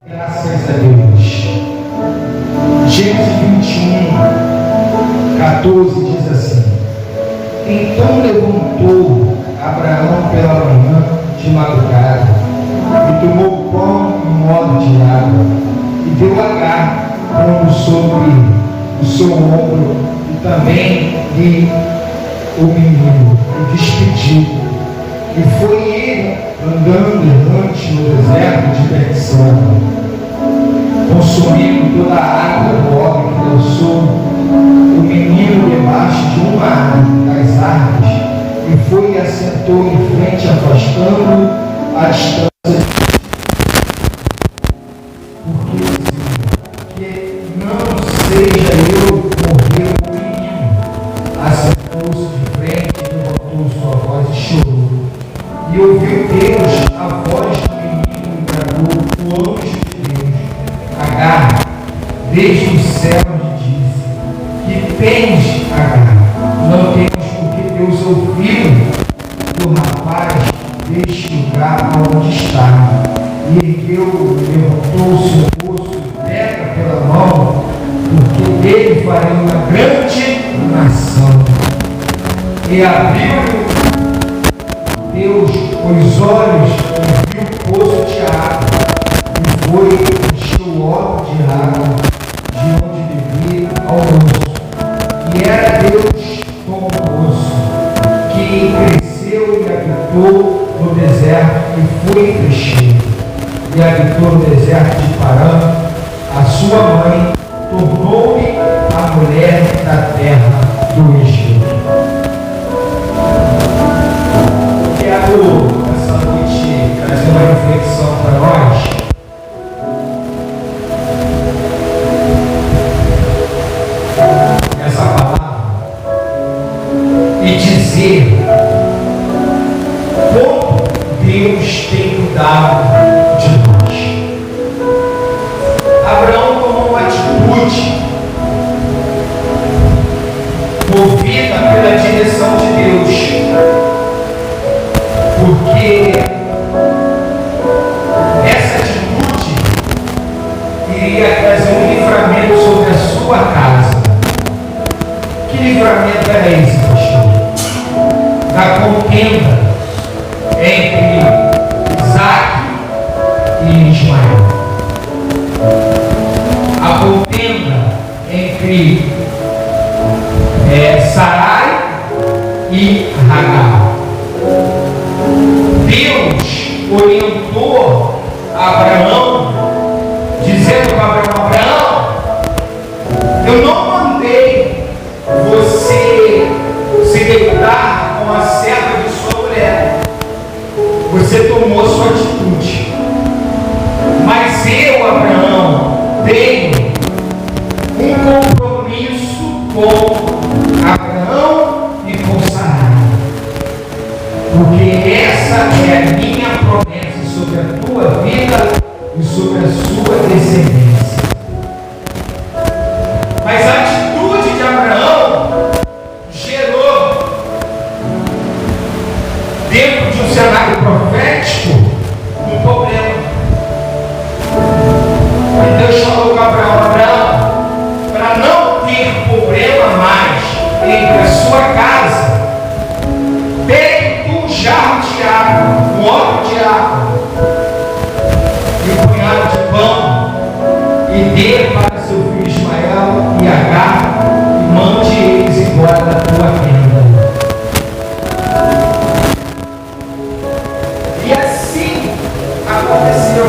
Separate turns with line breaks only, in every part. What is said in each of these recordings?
Graças a Deus. Gênesis 21:14 diz assim: Então levantou Abraão pela manhã de madrugada e tomou pão e modo de água e deu Agar pondo sobre o seu ombro e também lhe o menino e despediu. E foi ele andando errante no deserto de Berseba, consumindo toda a água do óleo que lançou o menino debaixo de uma das árvores, e foi e assentou em frente, afastando a distância, porque dizia: que não seja eu morrer o menino. Assentou-se de frente, levantou sua voz e chorou. E ouviu Deus a voz do menino e bradou o anjo de Deus: Agar, desde o céu lhe disse: que tens, Agar? Não tens, porque Deus ouviu do rapaz deste lugar onde está. E ergueu, levantou-se o rosto e pega pela mão, porque dele farei uma grande nação. E abriu Deus os olhos e viu o poço de água, e foi e encheu o odre de água de onde bebia ao moço. E era Deus com o moço, que cresceu e habitou no deserto, e foi crescendo, e habitou no deserto de Parã. A sua mãe tornou-lhe a mulher da terra do Egito. Quero essa noite trazer uma reflexão para nós. Essa palavra e dizer como Deus tem cuidado de nós. Abraão tomou uma atitude movida pela direção de Deus, porque essa atitude iria trazer um livramento sobre a sua casa. Que livramento era esse, pastor? Da contenda entre Isaac e Ismael. A contenda entre Sarai e Agar. Deus orientou Abraão, dizendo para Abraão: eu não mandei você se deitar com a serva de sua mulher. Você tomou sua atitude. Mas eu, Abraão, tenho um compromisso com Abraão e com Sarai. Porque essa é a minha promessa sobre a tua vida e sobre a sua descendência. Mas a atitude de Abraão gerou, dentro de um cenário profético, um problema. E Deus falou com Abraão: Abraão, para não ter problema mais entre a sua casa, jarro de água, um odre de água e um punhado de pão, e dê para seu filho Ismael e Agar, e mande eles embora da tua tenda. E assim aconteceu.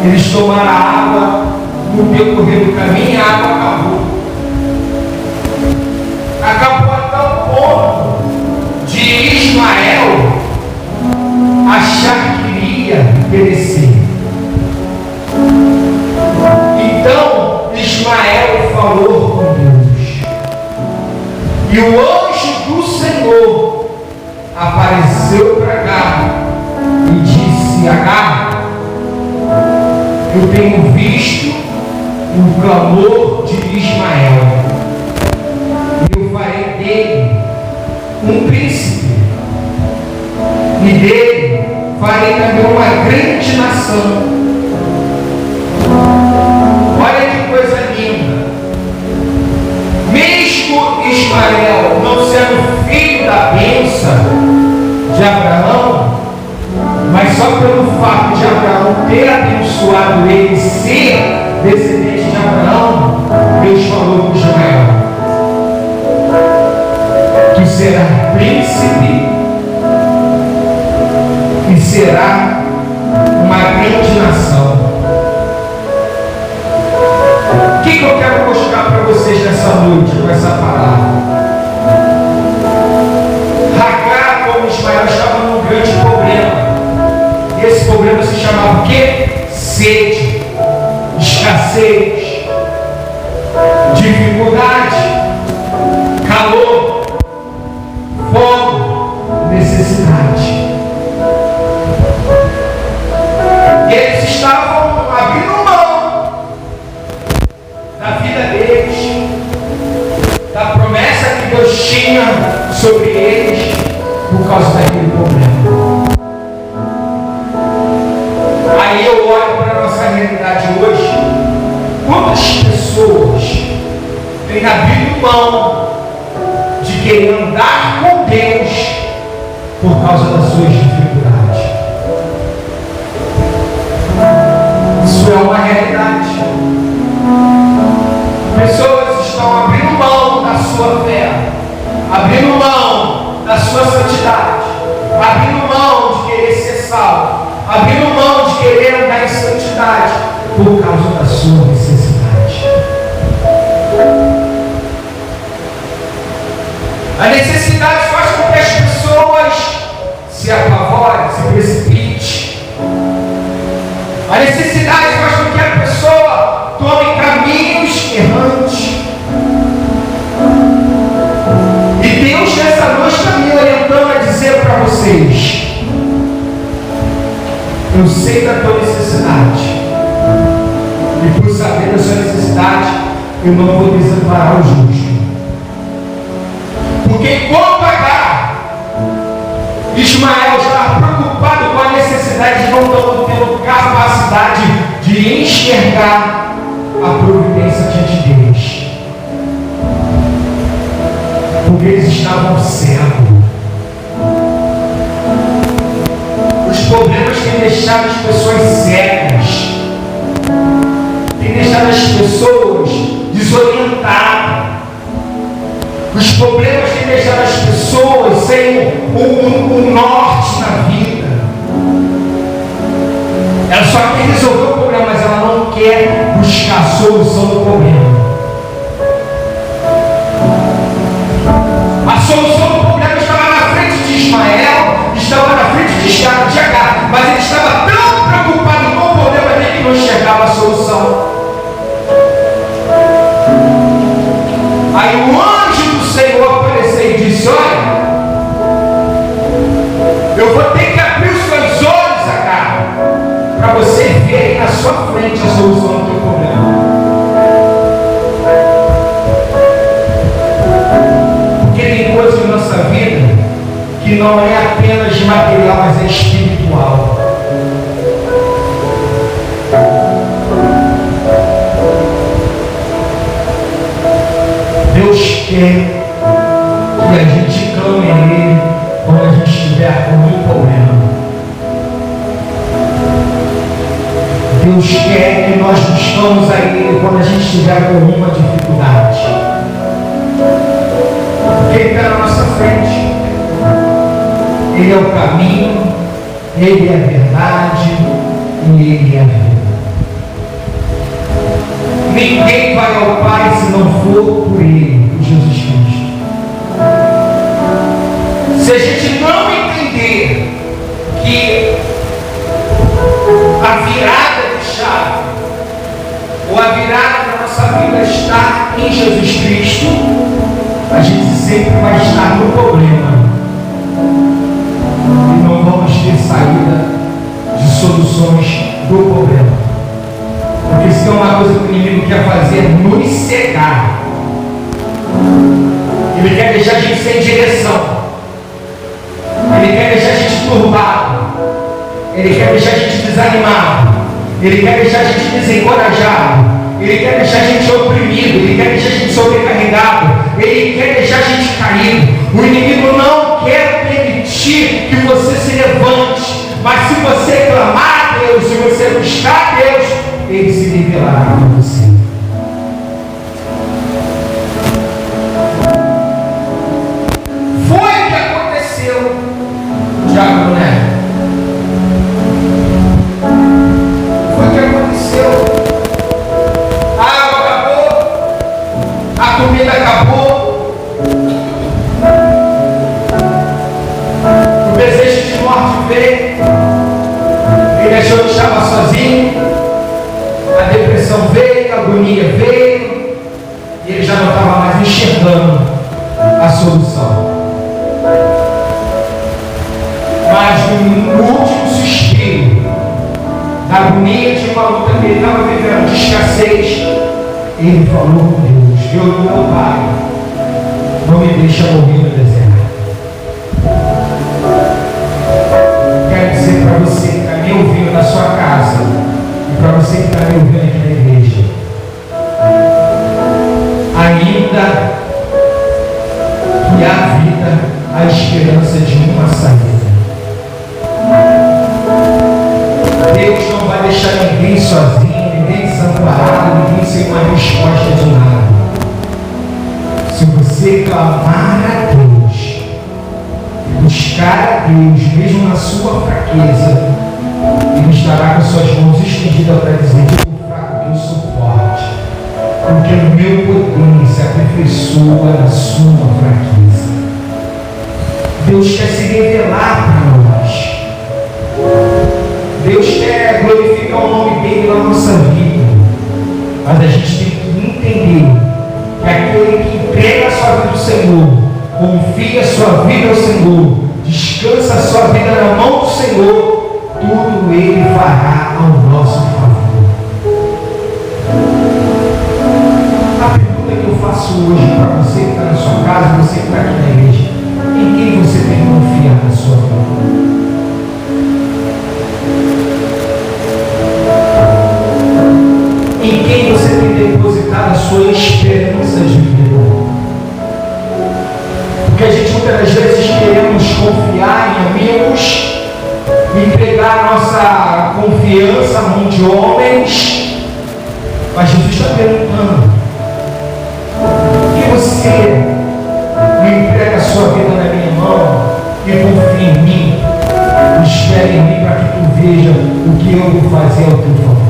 Eles tomaram a água no decorrer do caminho e a água acabou. Acabou a tal ponto de Ismael achar que iria perecer. Então Ismael falou com Deus. E o anjo do Senhor apareceu para Agar e disse: Agar, eu tenho visto o clamor de Ismael, e eu farei dele um príncipe, e dele farei também uma grande nação. Olha que coisa linda. Mesmo Ismael não sendo filho da bênção de Abraão, mas só pelo fato de Abraão ter abençoado ele ser descendente de Abraão, Deus falou com Ismael: tu serás príncipe e será uma grande nação. O que eu quero mostrar para vocês nessa noite com essa palavra? Agar, como Ismael, estava num grande problema. E esse problema se chamava o quê? Sede, escassez, dificuldade, calor, fome, necessidade. E eles estavam abrindo mão da vida deles, da promessa que Deus tinha sobre eles, por causa daquele problema. Aí eu olho para a nossa realidade hoje. Quantas pessoas têm abrido mão de querer andar com Deus por causa das suas dificuldades? Isso é uma realidade. Pessoas estão abrindo mão da sua fé, abrindo mão da sua santidade, abrindo mão de querer ser salvo, abrindo mão de querer andar em santidade por causa da sua necessidade. A necessidade faz com que as pessoas se apavorem, se precipitem. A necessidade faz com que a pessoa tome caminhos errantes. E Deus nessa noite está me orientando a dizer para vocês: eu sei da tua necessidade, e por saber da sua necessidade, eu não vou desamparar o justo. Porque enquanto Agar, Ismael estava preocupado com a necessidade de não ter capacidade de enxergar a providência diante deles, porque eles estavam cegos. Os problemas têm deixado as pessoas cegas, têm deixado as pessoas desorientadas. Os problemas têm deixado as pessoas sem um norte na vida. Ela só quer resolver o problema, mas ela não quer buscar a solução do problema. A solução do problema estava na frente de Ismael, estava na frente de Agar, mas ele estava tão preocupado com o problema dele que não enxergava a solução. Aí o anjo do Senhor apareceu e disse: olha, eu vou ter que abrir os seus olhos, Agar, para você ver na sua frente a solução do teu problema. Porque tem coisas na nossa vida que não é apenas material, mas é espiritual. Deus quer que a gente clame a Ele quando a gente estiver com um problema. Deus quer que nós buscamos a Ele quando a gente estiver com uma dificuldade. Porque Ele está na nossa frente. Ele é o caminho, Ele é a verdade e Ele é a vida. nossa vida está em Jesus Cristo, a gente sempre vai estar no problema e não vamos ter saída de soluções do problema. Porque se tem uma coisa que o inimigo quer fazer é nos cegar. Ele quer deixar a gente sem direção. Ele quer deixar a gente turbado. Ele quer deixar a gente desanimado. Ele quer deixar a gente desencorajado. Ele quer deixar a gente oprimido. Ele quer deixar a gente sobrecarregado. Ele quer deixar a gente caído. O inimigo não quer permitir que você se levante. Mas se você clamar a Deus, se você buscar a Deus, Ele se revelará para você. Foi o que aconteceu, Tiago Neto. Foi o que aconteceu. A água acabou, a comida acabou, o desejo de morte veio, ele achou que estava sozinho, a depressão veio, a agonia veio, e ele já não estava mais enxergando a solução. Mas no último suspiro, da agonia de uma luta que ele estava vivendo, de escassez, ele falou com Deus: Deus, meu Pai, não me deixa morrer no deserto. Quero dizer para você que está me ouvindo na sua casa, e para você que está me ouvindo aqui na igreja, ainda que há vida, há esperança de uma saída. Deus não vai deixar ninguém sozinho, ninguém desamparado, ninguém sem uma resposta de nada. Se você clamar a Deus, buscar a Deus, mesmo na sua fraqueza, Ele estará com suas mãos estendidas para dizer: eu fraco, que eu sou forte, porque o meu poder se aperfeiçoa na sua fraqueza. Deus quer se revelar para nós. Deus quer glorificar o nome dele na nossa vida. Mas a gente tem que entender que aquele que entrega a sua vida ao Senhor, confia a sua vida ao Senhor, descansa a sua vida na mão do Senhor, tudo Ele fará ao nosso favor. A pergunta que eu faço hoje para você que está na sua casa, você que está aqui na igreja: em quem você tem que confiar na sua vida? Em quem você tem depositado a sua esperança de vida? Porque a gente muitas vezes queremos confiar em amigos, entregar nossa confiança à mão de homens, mas Jesus está perguntando: por que você não entrega a sua vida na minha mão e confia em mim, espera em mim para que tu veja o que eu vou fazer ao teu favor?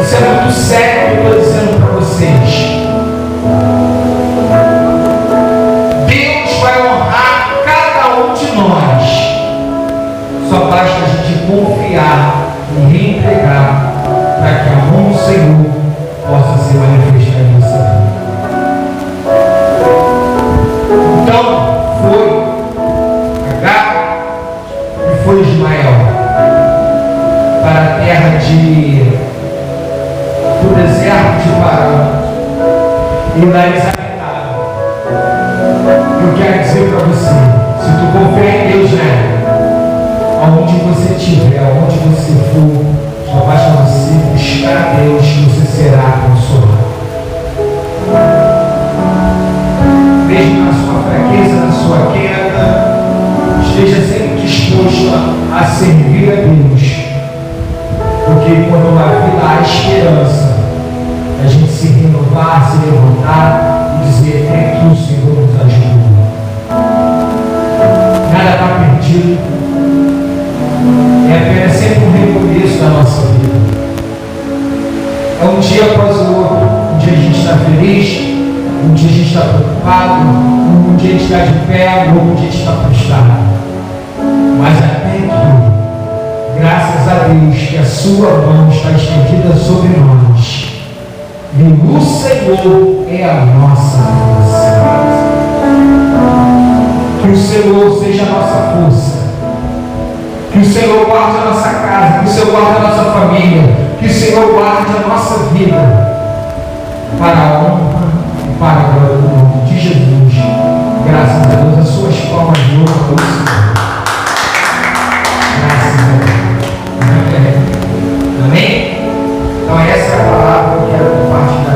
Isso é muito sério que eu estou dizendo para vocês. Deus vai honrar cada um de nós. Só basta a gente confiar e reentregar para que a mão do Senhor possa ser manifestada em nossa vida. Então, foi Agar e foi Ismael para a terra do deserto de Pará. E lá eles habitaram. Eu quero dizer para você: se tu confia em Deus, aonde você estiver, aonde você for, só basta você buscar a Deus que você será consolado. Mesmo na sua fraqueza, na sua queda, esteja sempre disposto a servir a Deus. Porque quando na vida há esperança, a gente se renovar, se levantar e dizer: é que o Senhor nos ajuda. Nada está perdido. É apenas sempre um recomeço da nossa vida. É um dia após o outro. Um dia a gente está feliz, um dia a gente está preocupado, um dia a gente está de pé, um dia a gente está frustrado. Mas até que, graças a Deus que a sua mão está estendida sobre nós. E o Senhor é a nossa força. Que o Senhor seja a nossa força. Que o Senhor guarde a nossa casa. Que o Senhor guarde a nossa família. Que o Senhor guarde a nossa vida. Para a honra e para a glória do nome de Jesus. Graças a Deus. As suas palmas de honra para o Senhor. Graças a Deus. Amém? Então essa é a palavra que eu quero compartilhar.